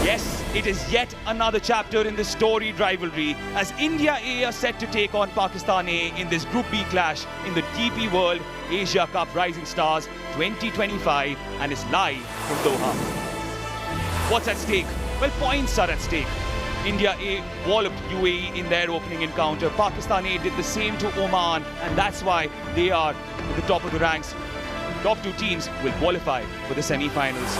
Yes, it is yet another chapter in this storied rivalry as India A are set to take on Pakistan A in this Group B clash in the DP World Asia Cup Rising Stars 2025 and is live from Doha. What's at stake? Well, points are at stake. India A walloped UAE in their opening encounter. Pakistan A did the same to Oman, and that's why they are at the top of the ranks. Top two teams will qualify for the semi-finals.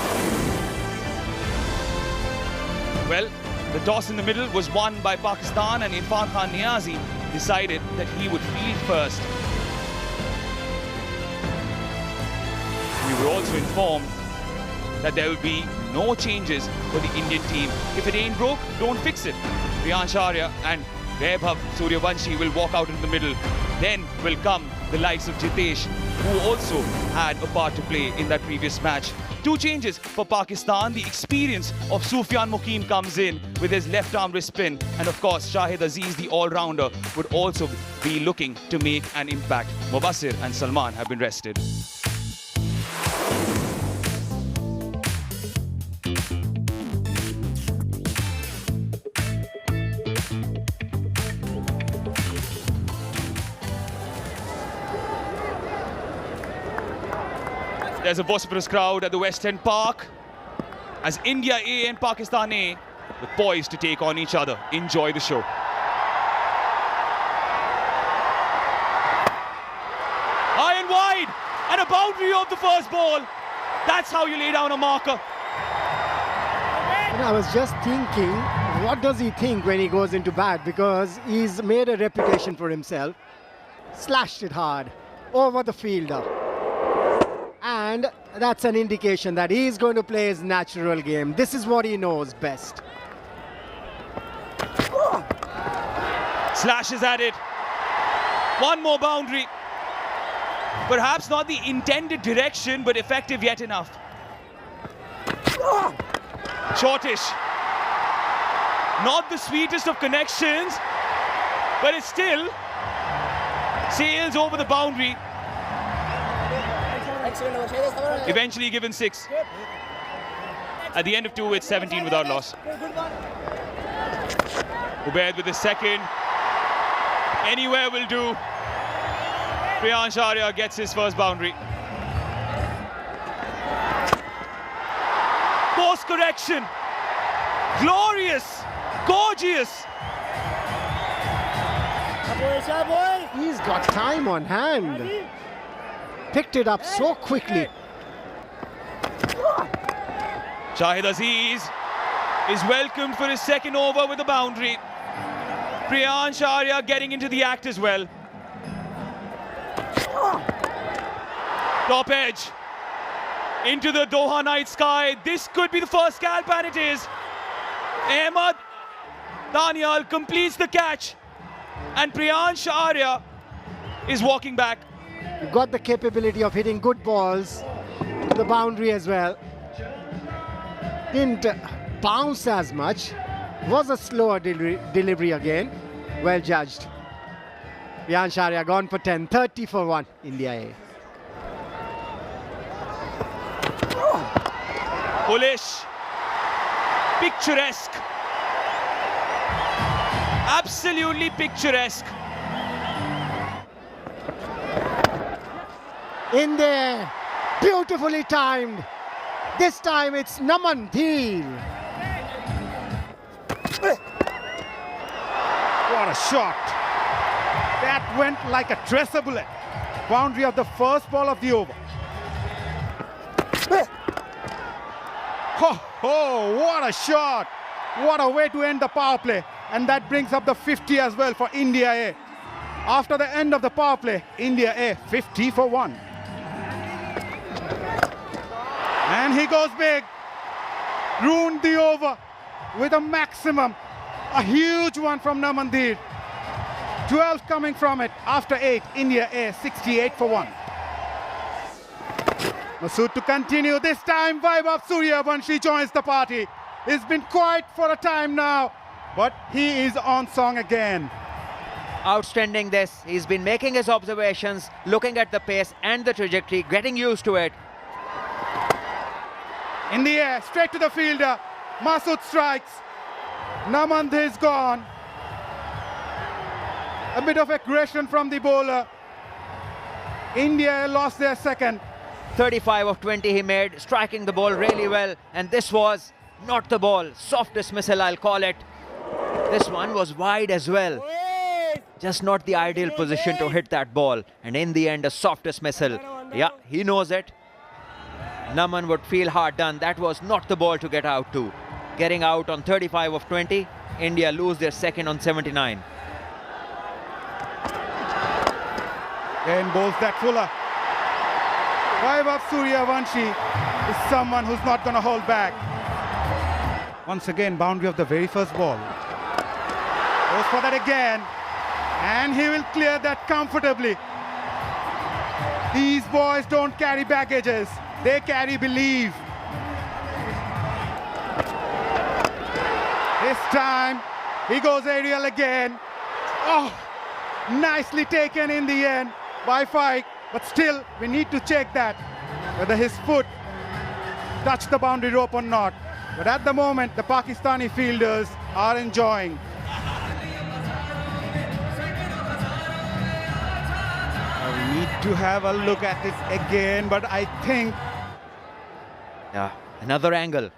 Well, the toss in the middle was won by Pakistan, and Irfan Khan Niazi decided that he would field first. We were also informed that there will be no changes for the Indian team. If it ain't broke, don't fix it. Priyansh Arya and Vaibhav Suryavanshi will walk out in the middle. Then will come the likes of Jitesh, who also had a part to play in that previous match. Two changes for Pakistan. The experience of Sufyan Muqim comes in with his left arm wrist spin. And of course, Shahid Aziz, the all-rounder, would also be looking to make an impact. Mubassir and Salman have been rested. There's a vociferous crowd at the West End Park as India A and Pakistan A are poised to take on each other. Enjoy the show. High and wide, and a boundary of the first ball. That's how you lay down a marker. And I was just thinking, what does he think when he goes into bat? Because he's made a reputation for himself. Slashed it hard over the fielder. And that's an indication that he's going to play his natural game. This is what he knows best. Slashes at it. One more boundary. Perhaps not the intended direction, but effective yet enough. Shortish. Not the sweetest of connections, but it still sails over the boundary. Eventually given 6. At the end of 2, it's 17 without loss. Ubaid with the second. Anywhere will do. Priyansh Arya gets his first boundary. Course correction. Glorious. Gorgeous. He's got time on hand. Picked it up so quickly. Shahid Aziz is welcomed for his second over with a boundary. Priyansh Arya getting into the act as well. Top edge. Into the Doha night sky. This could be the first scalp, and it is. Ahmed Daniel completes the catch. And Priyansh Arya is walking back. You've got the capability of hitting good balls to the boundary as well. Didn't bounce as much. Was a slower delivery again. Well judged. Priyansh Arya gone for 10. 30 for 1. India A. Bullish. Picturesque. Absolutely picturesque. In there, beautifully timed. This time it's Naman-Dhir. What a shot. That went like a tracer bullet. Boundary of the first ball of the over. Oh, what a shot. What a way to end the power play. And that brings up the 50 as well for India A. After the end of the power play, India A 50 for 1. And he goes big. Ruined the over with a maximum. A huge one from Naman-Dhir. 12 coming from it after 8. India A 68 for 1. Masood to continue. This time Vaibhav Suryavanshi joins the party. It's been quiet for a time now, but he is on song again. Outstanding this. He's been making his observations, looking at the pace and the trajectory, getting used to it. In the air, straight to the fielder. Masood strikes. Namand is gone. A bit of aggression from the bowler. India lost their second. 35 of 20 he made, striking the ball really well. And this was not the ball. Soft dismissal, I'll call it. This one was wide as well. Just not the ideal position to hit that ball. And in the end, a soft dismissal. Yeah, he knows it. Naman would feel hard done. That was not the ball to get out to. Getting out on 35 of 20. India lose their second on 79. And bowls that Fuller. Vaibhav Suryavanshi is someone who's not going to hold back. Once again, boundary of the very first ball. Goes for that again. And he will clear that comfortably. These boys don't carry baggages. They carry belief. This time, he goes aerial again. Oh, nicely taken in the end by Fike. But still, we need to check that, whether his foot touched the boundary rope or not. But at the moment, the Pakistani fielders are enjoying. We need to have a look at it again, but I think... Yeah, another angle.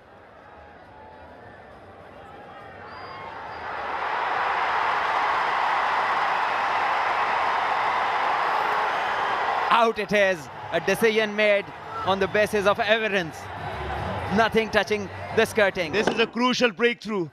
Out it is. A decision made on the basis of evidence. Nothing touching the skirting. This is a crucial breakthrough.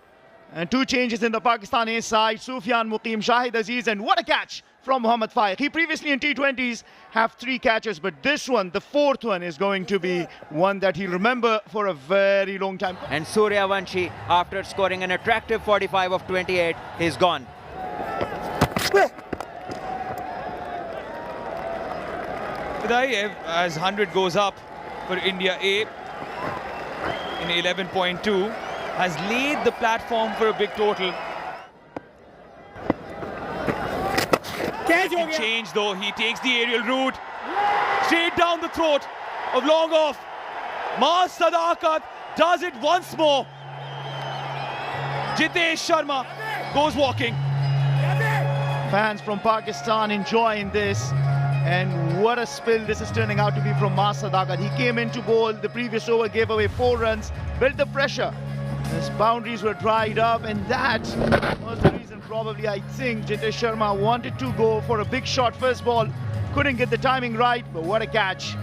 And two changes in the Pakistani side. Sufyan Muqim, Shahid Aziz, and what a catch from Mohammad Faiq. He previously in T20s have 3 catches, but this one, the 4th one, is going to be one that he'll remember for a very long time. And Suryavanshi, after scoring an attractive 45 of 28, is gone. Vidayev, as 100 goes up for India A in 11.2, has laid the platform for a big total. He changed though, he takes the aerial route, straight down the throat of long off. Maaz Sadakat does it once more. Jitesh Sharma goes walking. Fans from Pakistan enjoying this. And what a spill this is turning out to be from Maaz Sadakat. He came into bowl, the previous over gave away 4 runs, built the pressure. His boundaries were dried up, and that was the reason probably I think Jitesh Sharma wanted to go for a big shot first ball. Couldn't get the timing right, but what a catch.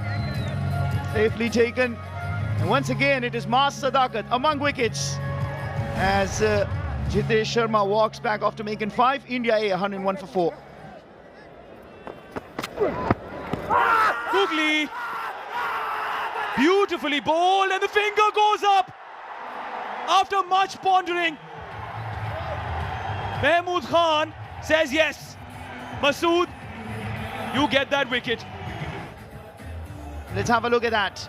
Safely taken. And once again, it is Maaz Sadakat among wickets as Jitesh Sharma walks back after making 5. India A 101 for 4. Googly, beautifully bowled, and the finger goes up after much pondering. Mahmood Khan says yes. Masood, you get that wicket. Let's have a look at that.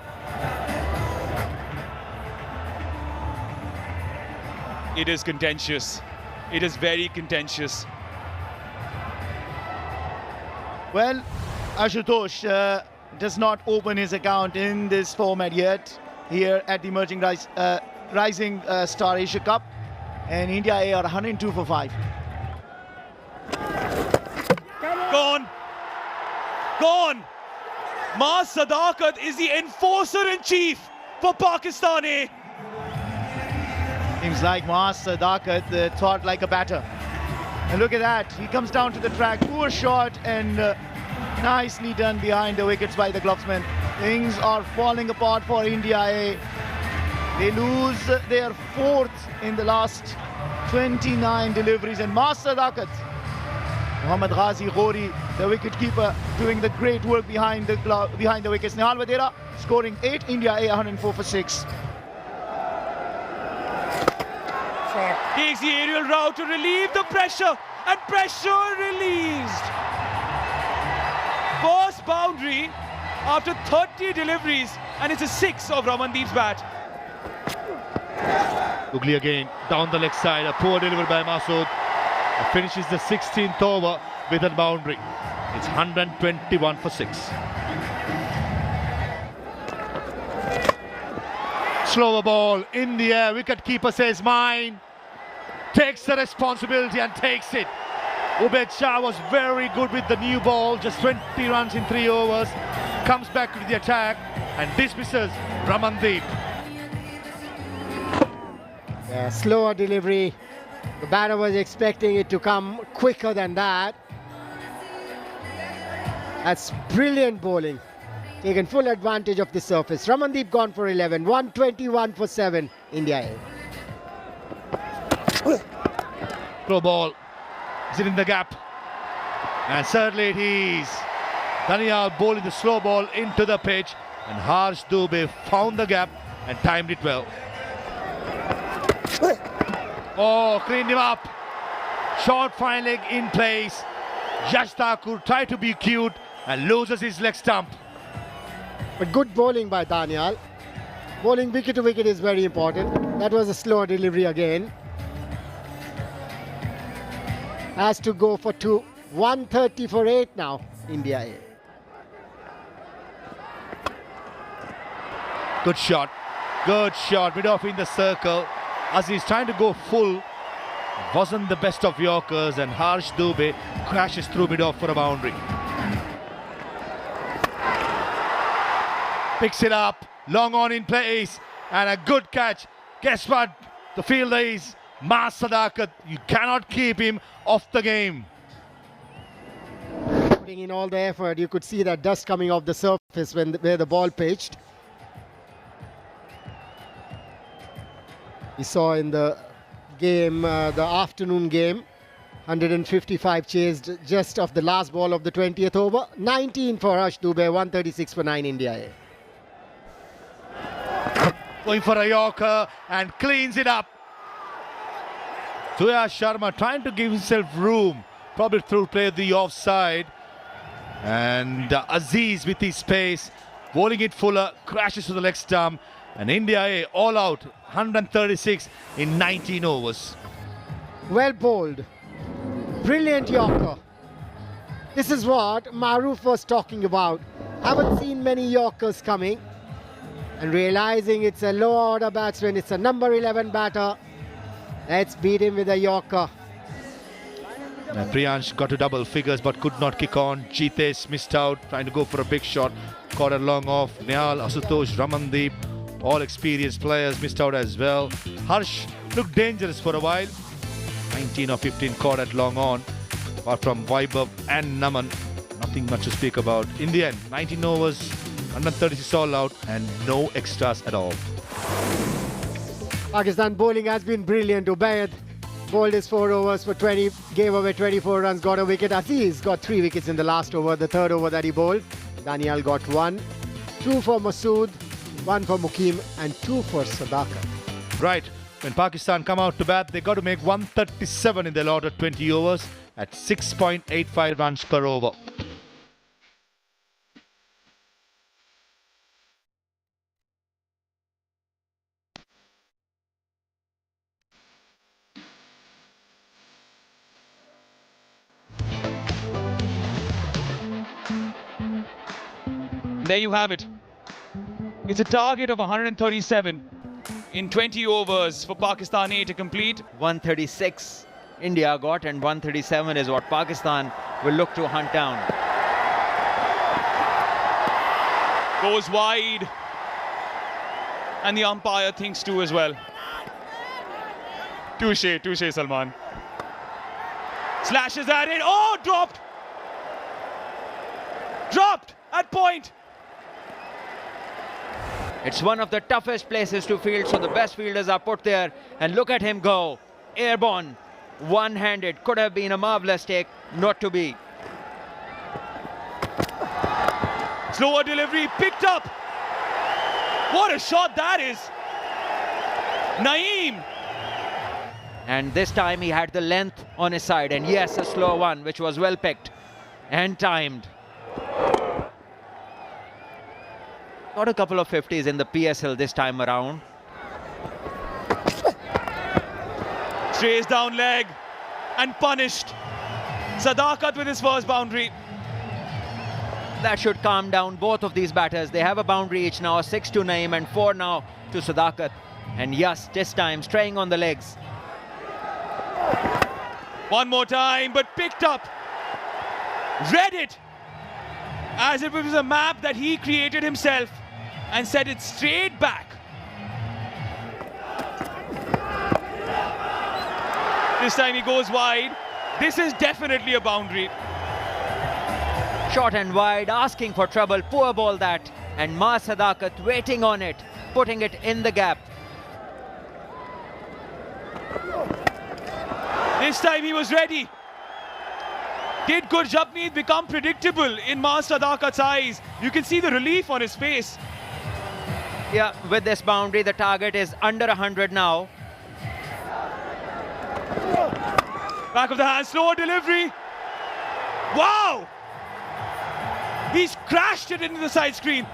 It is contentious. It is very contentious. Well, Ashutosh does not open his account in this format yet here at the Emerging Rising Star Asia Cup, and India A are 102 for 5. Gone. Gone. Maaz Sadakat is the enforcer-in-chief for Pakistan A. Seems like Maaz Sadakat thought like a batter. And look at that, he comes down to the track, poor shot, and nicely done behind the wickets by the glovesman. Things are falling apart for India A. They lose their 4th in the last 29 deliveries, and Maaz Sadakat, Mohammad Ghazi Ghori, the wicketkeeper, doing the great work behind the wickets. Nihal Vadera scoring 8, India A 104 for 6. Takes the aerial route to relieve the pressure, and pressure released. First boundary after 30 deliveries, and it's a 6 of Ramandeep's bat. Googly again down the leg side, a poor delivery by Masood. Finishes the 16th over with a boundary. It's 121 for 6. Slower ball in the air. Wicketkeeper says mine. Takes the responsibility and takes it. Ubaid Shah was very good with the new ball. Just 20 runs in 3 overs. Comes back to the attack and dismisses Ramandeep. Yeah, slower delivery. The batter was expecting it to come quicker than that. That's brilliant bowling. Taken full advantage of the surface. Ramandeep gone for 11. 121 for 7. India A. Throw ball. Is it in the gap? And certainly it is. Danial bowling the slow ball into the pitch. And Harsh Dubey found the gap and timed it well. Oh, cleaned him up. Short fine leg in place. Yash Thakur tried to be cute and loses his leg stump. But good bowling by Danial. Bowling wicket to wicket is very important. That was a slower delivery again. Has to go for 2. 130 for 8 now. India A. Good shot. Good shot. Mid off in the circle. Aziz trying to go full. Wasn't the best of Yorkers and Harsh Dubey crashes through mid off for a boundary. Picks it up. Long on in place. And a good catch. Guess what? The fielder is Mas Sadakat. You cannot keep him off the game. Putting in all the effort. You could see that dust coming off the surface where the ball pitched. We saw in the game, the afternoon game, 155 chased just off the last ball of the 20th over. 19 for Harsh Dubey, 136 for 9 India A. Going for a Yorker and cleans it up. Tuya Sharma trying to give himself room, probably through play the offside. And Aziz with his pace, bowling it fuller, crashes to the leg stump. And India A all out, 136 in 19 overs. Well bowled. Brilliant Yorker. This is what Maruf was talking about. Haven't seen many Yorkers coming. And realizing it's a low order batsman, it's a number 11 batter. Let's beat him with a Yorker. Priyansh got to double figures but could not kick on. Jitesh missed out, trying to go for a big shot. Caught it long off. Nehal, Asutosh, Ramandeep, all experienced players missed out as well. Harsh looked dangerous for a while. 19 or 15 caught at long on. Apart from Vaibhav and Naman, nothing much to speak about. In the end, 19 overs, 136 all out and no extras at all. Pakistan bowling has been brilliant. Ubaid bowled his 4 overs for 20, gave away 24 runs, got a wicket. Aziz got 3 wickets in the last over, the 3rd over that he bowled. Danial got 1. 2 for Masood, 1 for Mukim and 2 for Sadakat. Right, when Pakistan come out to bat, they got to make 137 in their allotted 20 overs at 6.85 runs per over. There you have it. It's a target of 137 in 20 overs for Pakistan A to complete. 136 India got and 137 is what Pakistan will look to hunt down. Goes wide. And the umpire thinks too as well. Touche Salman. Slashes at it. Oh, dropped. Dropped at point. It's one of the toughest places to field, so the best fielders are put there. And look at him go. Airborne, one-handed. Could have been a marvellous take, not to be. Slower delivery, picked up. What a shot that is. Naeem. And this time he had the length on his side. And yes, a slow one, which was well picked and timed. Got a couple of 50s in the PSL this time around. Strays down leg and punished. Sadakat with his first boundary. That should calm down both of these batters. They have a boundary each now, 6 to Naeem and 4 now to Sadakat. And yes, this time straying on the legs. One more time, but picked up. Read it as if it was a map that he created himself and set it straight back. This time he goes wide. This is definitely a boundary. Short and wide, asking for trouble. Poor ball that. And Ma Sadakat waiting on it, putting it in the gap. This time he was ready. Did Gurjapneet become predictable in Ma Sadakat's eyes? You can see the relief on his face. Yeah, with this boundary, the target is under 100 now. Back of the hand, slow delivery. Wow! He's crashed it into the side screen.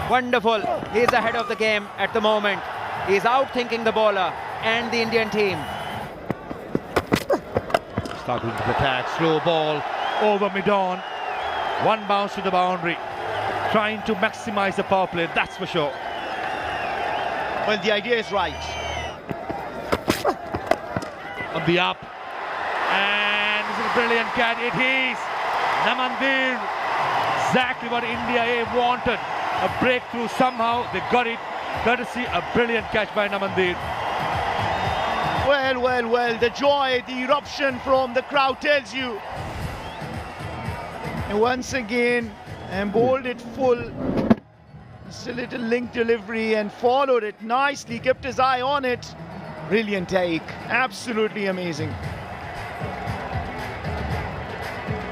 Wonderful. He's ahead of the game at the moment. He's outthinking the bowler and the Indian team. Starting to attack, slow ball over mid-on. One bounce to the boundary. Trying to maximize the power play, that's for sure. Well, the idea is right. On the up. And this is a brilliant catch. It is Namandir. Exactly what India wanted. A breakthrough somehow. They got it. Courtesy, a brilliant catch by Namandir. Well, well, well, the joy, the eruption from the crowd tells you. And once again, and bowled it full. Just a little link delivery and followed it nicely, kept his eye on it. Brilliant take, absolutely amazing.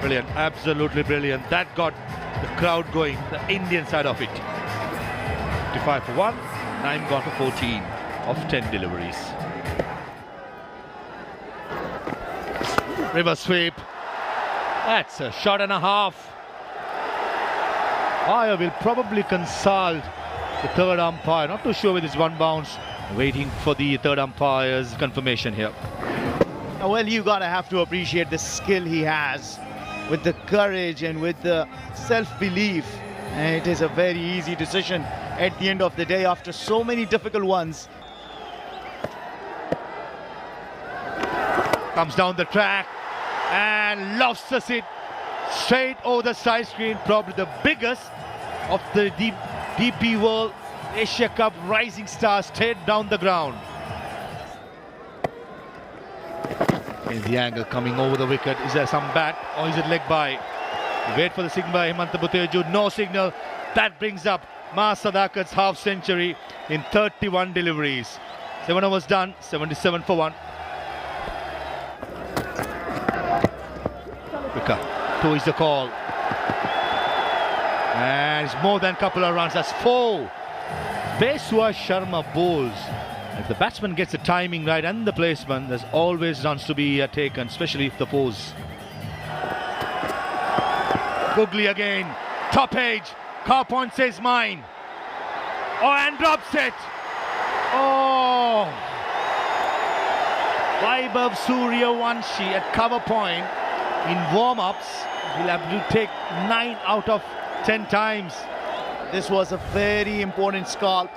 Brilliant, absolutely brilliant. That got the crowd going, the Indian side of it. 55 for 1, Naeem gone for 14 of 10 deliveries. River sweep. That's a shot and a half. Umpire will probably consult the third umpire. Not too sure with this one bounce. Waiting for the third umpire's confirmation here. Well, you gotta have to appreciate the skill he has with the courage and with the self-belief. And it is a very easy decision at the end of the day after so many difficult ones. Comes down the track and lobsters it straight over the side screen. Probably the biggest of the DP World Asia Cup rising star straight down the ground. Is the angle coming over the wicket? Is there some bat or is it leg by? Wait for the signal by Hemanta Buteju. No signal. That brings up Ma Sadakat's half century in 31 deliveries. 7 overs done, 77 for 1. Quicker. 2 is the call. And it's more than a couple of runs. That's 4. Peswa Sharma bowls. If the batsman gets the timing right and the placement, there's always runs to be taken, especially if the fours. Googly again. Top edge. Car point says mine. Oh, and drops it. Oh. Vaibhav Suryavanshi at cover point in warm-ups. He'll have to take 9 out of 10 times. This was a very important scalp.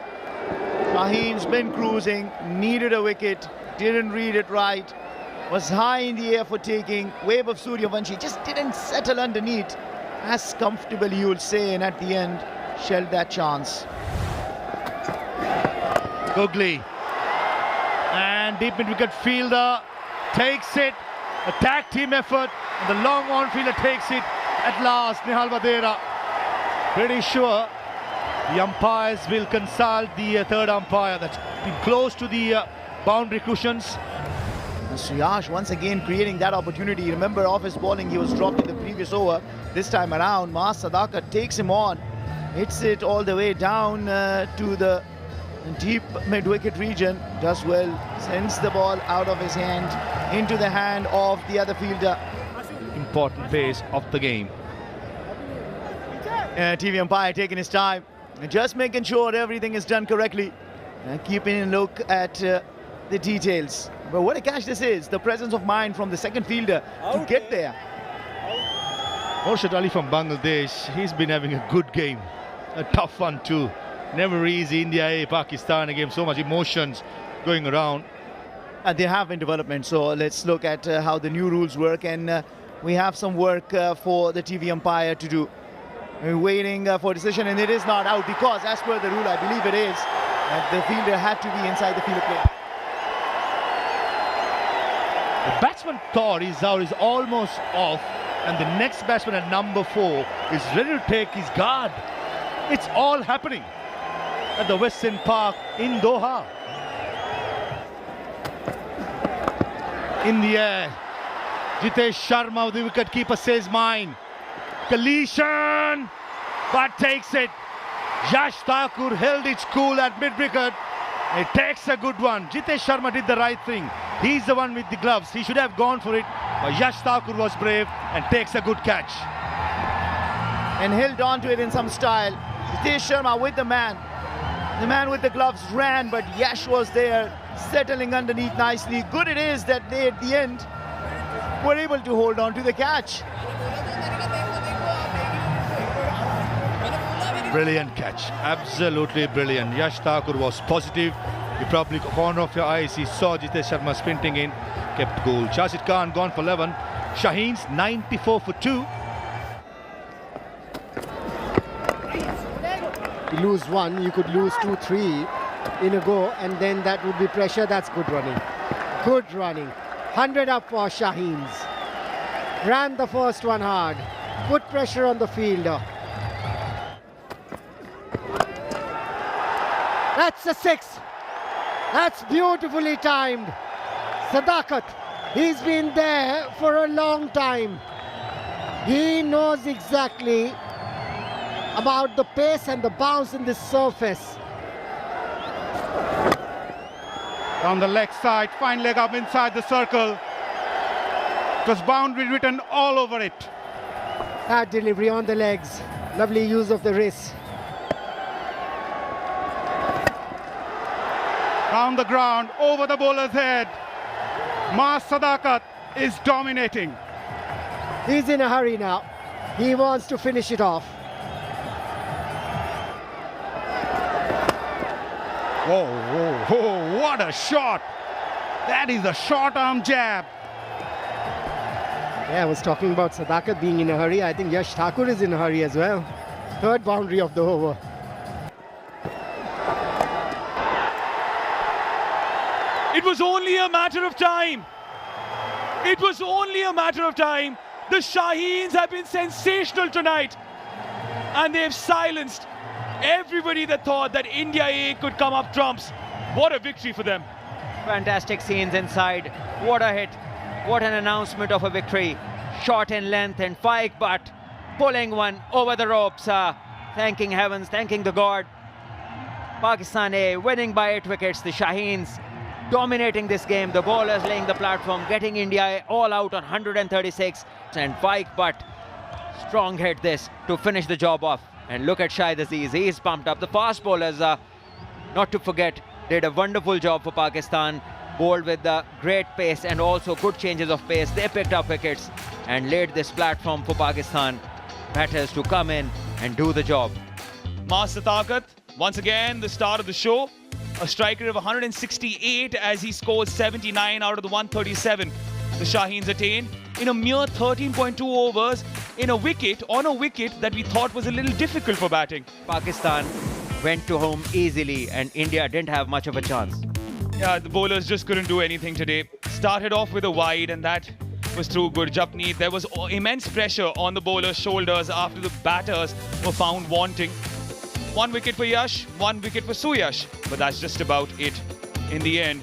Shaheen's been cruising, needed a wicket, didn't read it right, was high in the air for taking. Vaibhav Suryavanshi just didn't settle underneath as comfortably, you will say, and at the end shelled that chance. Googly and deep mid-wicket fielder takes it. A tag team effort, and the long on fielder takes it at last. Nihal Vadera. Pretty sure the umpires will consult the third umpire that's been close to the boundary cushions. And Suyash once again creating that opportunity. Remember, off his bowling, he was dropped in the previous over. This time around, Ma Sadakat takes him on, hits it all the way down to the deep mid-wicket region. Does well, sends the ball out of his hand into the hand of the other fielder. Important phase of the game. TV umpire taking his time, and just making sure everything is done correctly and keeping a look at the details. But what a catch this is, the presence of mind from the second fielder to get there. Morshad Ali from Bangladesh, he's been having a good game. A tough one too. Never easy. India A, Pakistan, a game, so much emotions going around. And they have in development. So let's look at how the new rules work. And we have some work for the TV umpire to do. We're waiting for a decision, and it is not out because, as per the rule, I believe it is, the fielder had to be inside the field of play. The batsman thought his out is almost off, and the next batsman at number 4 is ready to take his guard. It's all happening at the Western Park in Doha. In the air, Jitesh Sharma, the wicketkeeper, says mine. Collision, but takes it. Yash Thakur held its cool at mid-wicket. It takes a good one. Jitesh Sharma did the right thing. He's the one with the gloves. He should have gone for it. But Yash Thakur was brave and takes a good catch. And held on to it in some style. Jitesh Sharma with the man. The man with the gloves ran, but Yash was there, settling underneath nicely. Good it is that they, at the end, were able to hold on to the catch. Brilliant catch. Absolutely brilliant. Yash Thakur was positive. You probably corner of your eyes, he saw Jitesh Sharma sprinting in, kept cool. Shahid Khan gone for 11. Shaheen's 94 for 2. You lose one, you could lose 2, 3 in a go, and then that would be pressure. That's good running. Good running. 100 up for Shaheens. Ran the first one hard. Put pressure on the fielder. That's a 6. That's beautifully timed. Sadakat, he's been there for a long time. He knows exactly about the pace and the bounce in this surface. Down the leg side, fine leg up inside the circle. It was boundary written all over it. That delivery on the legs. Lovely use of the wrist. Down the ground, over the bowler's head. Mas Sadakat is dominating. He's in a hurry now. He wants to finish it off. Whoa, whoa, whoa, what a shot. That is a short arm jab. Yeah, I was talking about Sadakat being in a hurry. I think Yash Thakur is in a hurry as well. Third boundary of the over. It was only a matter of time. It was only a matter of time. The Shaheens have been sensational tonight. And they've silenced everybody that thought that India A could come up trumps. What a victory for them. Fantastic scenes inside. What a hit. What an announcement of a victory. Short in length and Faik Butt pulling one over the ropes. Thanking heavens, thanking the God. Pakistan A winning by 8 wickets. The Shaheens dominating this game. The bowlers laying the platform, getting India all out on 136. And Faik Butt strong hit this to finish the job off. And look at Shahid Aziz, he's pumped up. The fast bowlers, not to forget, did a wonderful job for Pakistan. Bowled with the great pace and also good changes of pace. They picked up wickets and laid this platform for Pakistan batters to come in and do the job. Mas Sadakat, once again, the star of the show. A striker of 168 as he scores 79 out of the 137 the Shaheens attained in a mere 13.2 overs on a wicket that we thought was a little difficult for batting. Pakistan went to home easily and India didn't have much of a chance. Yeah, the bowlers just couldn't do anything today. Started off with a wide and that was through Gurjapneet. There was immense pressure on the bowlers' shoulders after the batters were found wanting. 1 wicket for Yash, 1 wicket for Suyash. But that's just about it. In the end,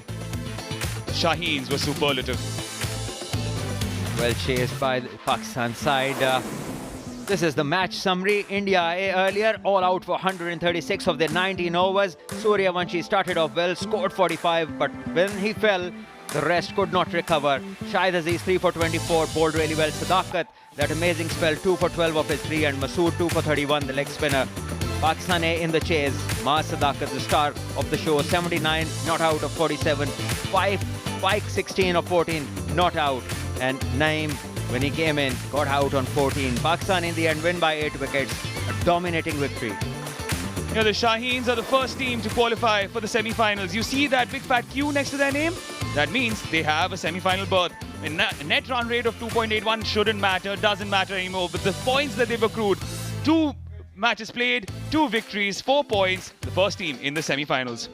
Shaheens were superlative. Well chased by the Pakistan side. This is the match summary. India earlier all out for 136 of their 19 overs. Suryavanshi started off well, scored 45, but when he fell, the rest could not recover. Shahid Aziz 3 for 24, bowled really well. Sadakat, that amazing spell, 2 for 12 of his 3, and Masood 2 for 31, the leg spinner. Pakistan A in the chase. Mas Sadakat, the star of the show, 79, not out of 47. Faik 16 of 14, not out. And Naeem when he came in, got out on 14. Pakistan in the end win by 8 wickets. A dominating victory. You know, the Shaheens are the first team to qualify for the semi-finals. You see that big fat Q next to their name? That means they have a semi-final berth. A net run rate of 2.81 shouldn't matter, doesn't matter anymore. But the points that they've accrued, 2 matches played, 2 victories, 4 points, the first team in the semi-finals.